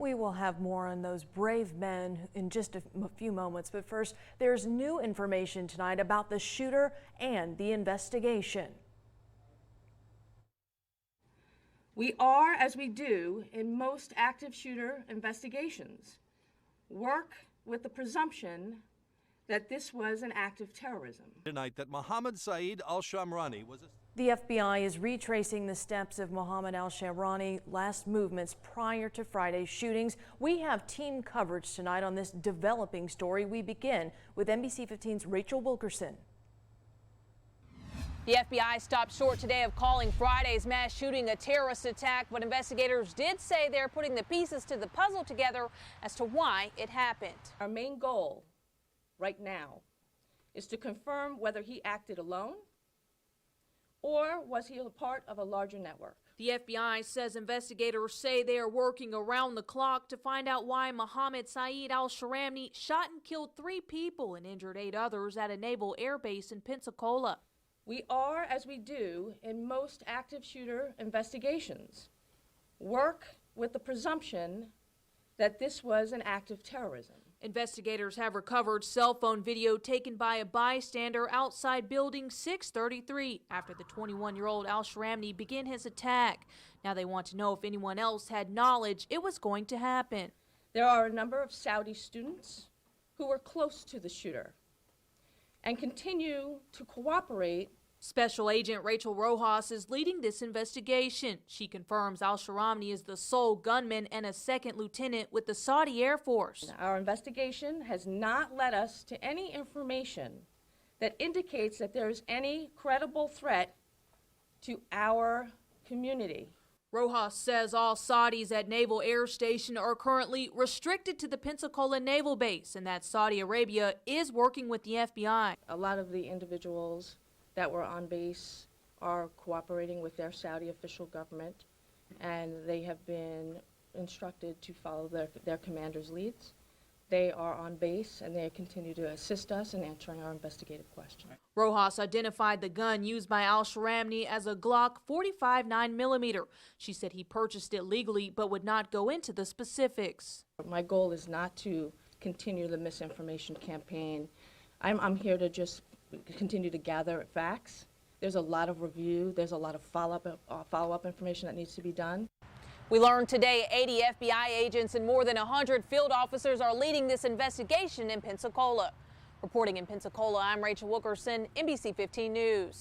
We will have more on those brave men in just a few moments, but first, there's new information tonight about the shooter and the investigation. We are, as we do in most active shooter investigations, work with the presumption that this was an act of terrorism. Tonight that Mohammed Saeed al-Shamrani was The FBI is retracing the steps of Mohammed al-Shamrani last movements prior to Friday's shootings. We have team coverage tonight on this developing story. We begin with NBC 15's Rachel Wilkerson. The FBI stopped short today of calling Friday's mass shooting a terrorist attack, but investigators did say they're putting the pieces to the puzzle together as to why it happened. Our main goal right now is to confirm whether he acted alone or was he a part of a larger network. The FBI says investigators say they are working around the clock to find out why Mohammed Saeed al-Shamrani shot and killed 3 people and injured 8 others at a naval air base in Pensacola. We are, as we do in most active shooter investigations, work with the presumption that this was an act of terrorism. Investigators have recovered cell phone video taken by a bystander outside Building 633 after the 21-year-old al-Shamrani began his attack. Now they want to know if anyone else had knowledge it was going to happen. There are a number of Saudi students who were close to the shooter and continue to cooperate. Special Agent Rachel Rojas is leading this investigation. She confirms al-Shamrani is the sole gunman and a second lieutenant with the Saudi Air Force. Our investigation has not led us to any information that indicates that there is any credible threat to our community. Rojas says all Saudis at Naval Air Station are currently restricted to the Pensacola Naval Base and that Saudi Arabia is working with the FBI. A lot of the individuals that were on base are cooperating with their Saudi official government, and they have been instructed to follow their commander's leads. They are on base and they continue to assist us in answering our investigative questions. Rojas identified the gun used by al-Shamrani as a Glock 45 9mm. She said he purchased it legally but would not go into the specifics. My goal is not to continue the misinformation campaign. I'm here to just continue to gather facts. There's a lot of review, there's a lot of follow-up information that needs to be done. We learned today 80 FBI agents and more than 100 field officers are leading this investigation in Pensacola. Reporting in Pensacola, I'm Rachel Wilkerson, NBC 15 News.